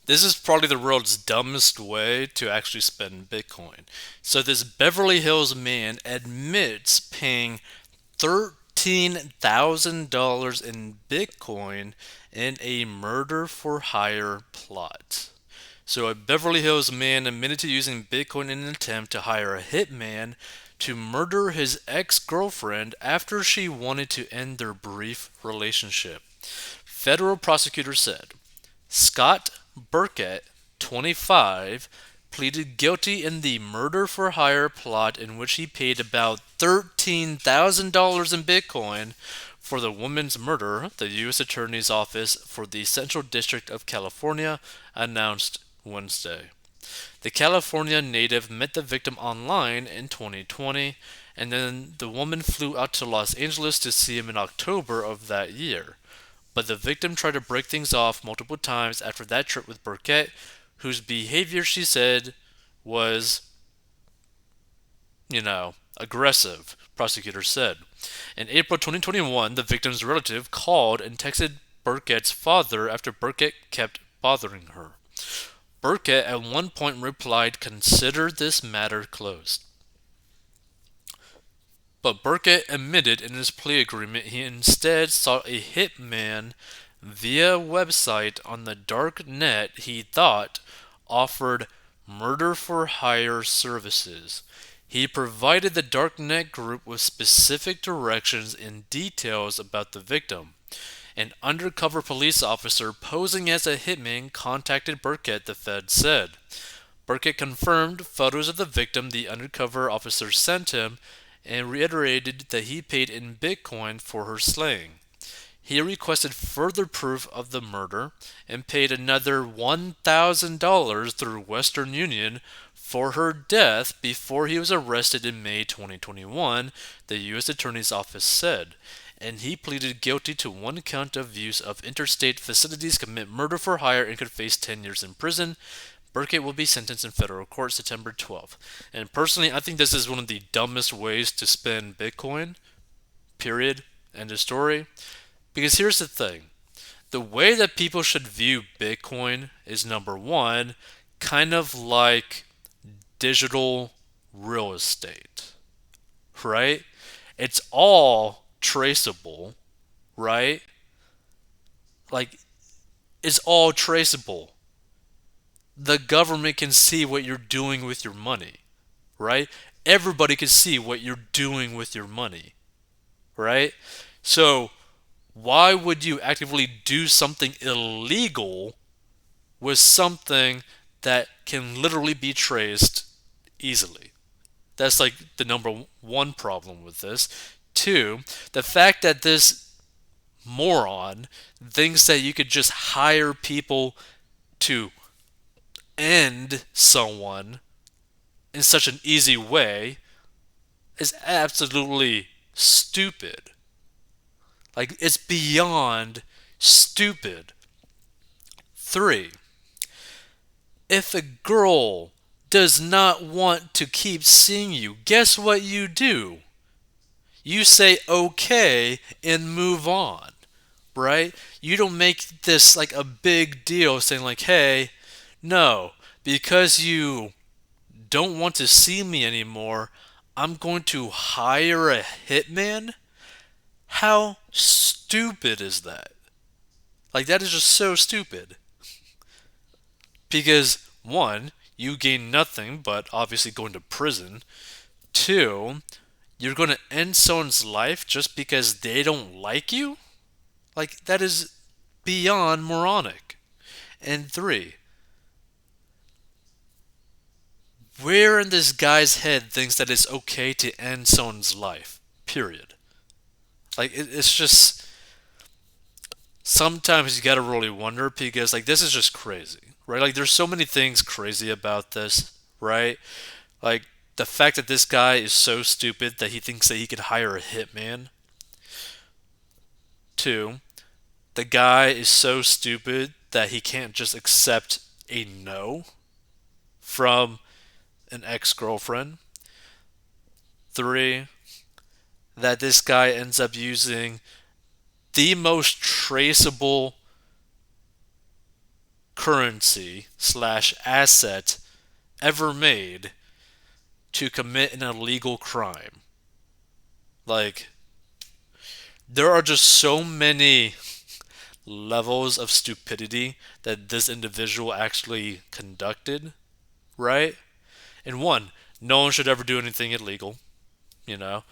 This is probably the world's dumbest way to actually spend Bitcoin. So this Beverly Hills man admits paying $13,000 in Bitcoin in a murder for hire plot. So a Beverly Hills man admitted to using Bitcoin in an attempt to hire a hitman to murder his ex-girlfriend after she wanted to end their brief relationship. Federal prosecutors said Scott Burkett, 25, pleaded guilty in the murder for hire plot in which he paid about $13,000 in Bitcoin for the woman's murder, the U.S. Attorney's Office for the Central District of California announced Wednesday. The California native met the victim online in 2020, and then the woman flew out to Los Angeles to see him in October of that year. But the victim tried to break things off multiple times after that trip with Burkett, whose behavior, she said, was, aggressive, prosecutors said. In April 2021, the victim's relative called and texted Burkett's father after Burkett kept bothering her. Burkett at one point replied, "Consider this matter closed." But Burkett admitted in his plea agreement he instead sought a hitman via a website on the dark net he thought offered murder for hire services. He provided the darknet group with specific directions and details about the victim. An undercover police officer posing as a hitman contacted Burkett, the Fed said. Burkett confirmed photos of the victim the undercover officer sent him and reiterated that he paid in Bitcoin for her slaying. He requested further proof of the murder and paid another $1,000 through Western Union for her death before he was arrested in May 2021, the U.S. Attorney's Office said. And he pleaded guilty to one count of use of interstate facilities, commit murder for hire, and could face 10 years in prison. Burkett will be sentenced in federal court September 12th. And personally, I think this is one of the dumbest ways to spend Bitcoin. Period. End of story. Because here's the thing. The way that people should view Bitcoin is number one, kind of like digital real estate. Right? It's all traceable, right? Like, it's all traceable. The government can see what you're doing with your money, right? Everybody can see what you're doing with your money, right? So, why would you actively do something illegal with something that can literally be traced easily? That's like the number one problem with this. Two, the fact that this moron thinks that you could just hire people to end someone in such an easy way is absolutely stupid. Like, it's beyond stupid. Three, if a girl does not want to keep seeing you, guess what you do? You say okay and move on, right? You don't make this like a big deal saying, like, hey, no, because you don't want to see me anymore, I'm going to hire a hitman? How stupid is that? Like, that is just so stupid. Because, one, you gain nothing but obviously going to prison. Two, you're going to end someone's life just because they don't like you? Like, that is beyond moronic. And three, where in this guy's head thinks that it's okay to end someone's life? Period. Like, it's just, sometimes you gotta really wonder because, like, this is just crazy, right? Like, there's so many things crazy about this, right? Like, the fact that this guy is so stupid that he thinks that he could hire a hitman. Two, the guy is so stupid that he can't just accept a no from an ex girlfriend. Three, that this guy ends up using the most traceable currency slash asset ever made to commit an illegal crime. Like, there are just so many levels of stupidity that this individual actually conducted, right? And one, no one should ever do anything illegal, you know?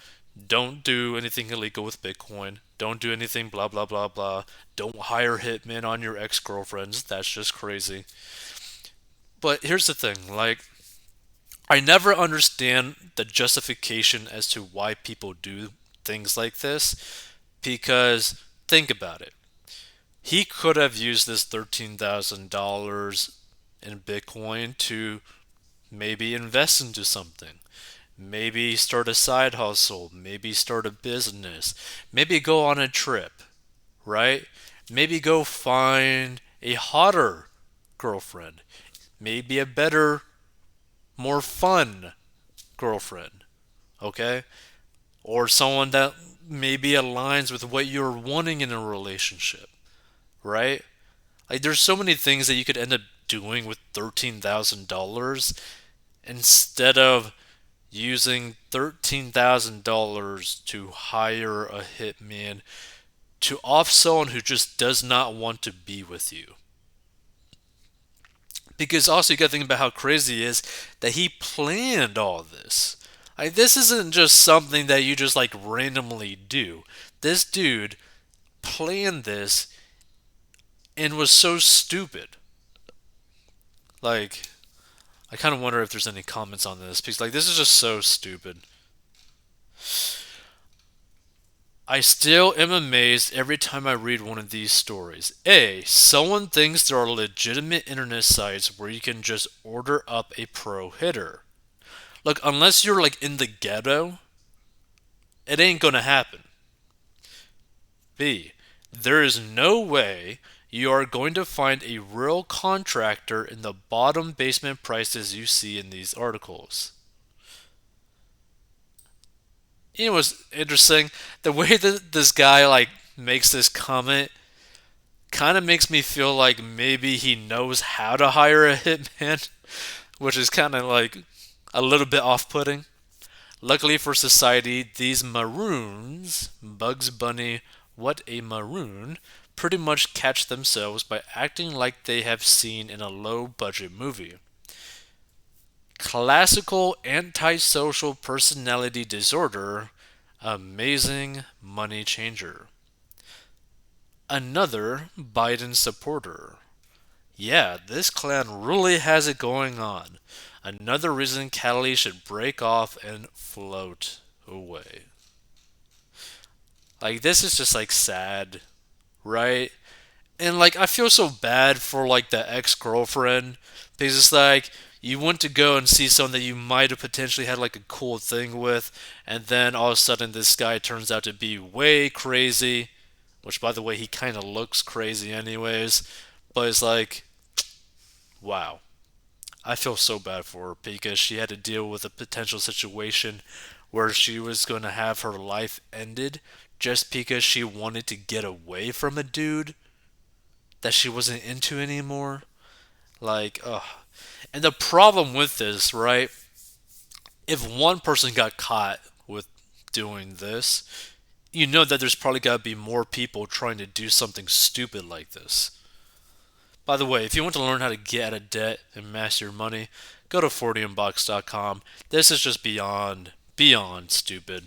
Don't do anything illegal with Bitcoin. Don't do anything blah blah blah blah. Don't hire hitmen on your ex-girlfriends. That's just crazy. But here's the thing, like I never understand the justification as to why people do things like this because think about it. He could have used this $13,000 in Bitcoin to maybe invest into something. Maybe start a side hustle. Maybe start a business. Maybe go on a trip, right? Maybe go find a hotter girlfriend. Maybe a better, more fun girlfriend, okay? Or someone that maybe aligns with what you're wanting in a relationship, right? Like, there's so many things that you could end up doing with $13,000 instead of using $13,000 to hire a hitman to off someone who just does not want to be with you. Because also you gotta think about how crazy it is that he planned all this. Like, this isn't just something that you just like randomly do. This dude planned this and was so stupid. Like, I kind of wonder if there's any comments on this because like this is just so stupid. I still am amazed every time I read one of these stories. A, someone thinks there are legitimate internet sites where you can just order up a pro hitter. Look, unless you're like in the ghetto, it ain't gonna happen. B, there is no way you are going to find a real contractor in the bottom basement prices you see in these articles. You know what's interesting? The way that this guy like makes this comment kind of makes me feel like maybe he knows how to hire a hitman, which is kind of like a little bit off-putting. Luckily for society, these maroons, Bugs Bunny, what a maroon, pretty much catch themselves by acting like they have seen in a low-budget movie. Classical antisocial personality disorder, amazing money changer. Another Biden supporter. Yeah, this clan really has it going on. Another reason Cali should break off and float away. Like, this is just like sad, right? And like I feel so bad for like the ex-girlfriend because it's like you went to go and see someone that you might have potentially had like a cool thing with, and then all of a sudden this guy turns out to be way crazy, which by the way he kind of looks crazy anyways, but it's like wow. I feel so bad for her because she had to deal with a potential situation where she was going to have her life ended just because she wanted to get away from a dude that she wasn't into anymore. Like, ugh. And the problem with this, right? If one person got caught with doing this, you know that there's probably got to be more people trying to do something stupid like this. By the way, if you want to learn how to get out of debt and master your money, go to 40inbox.com. This is just beyond stupid.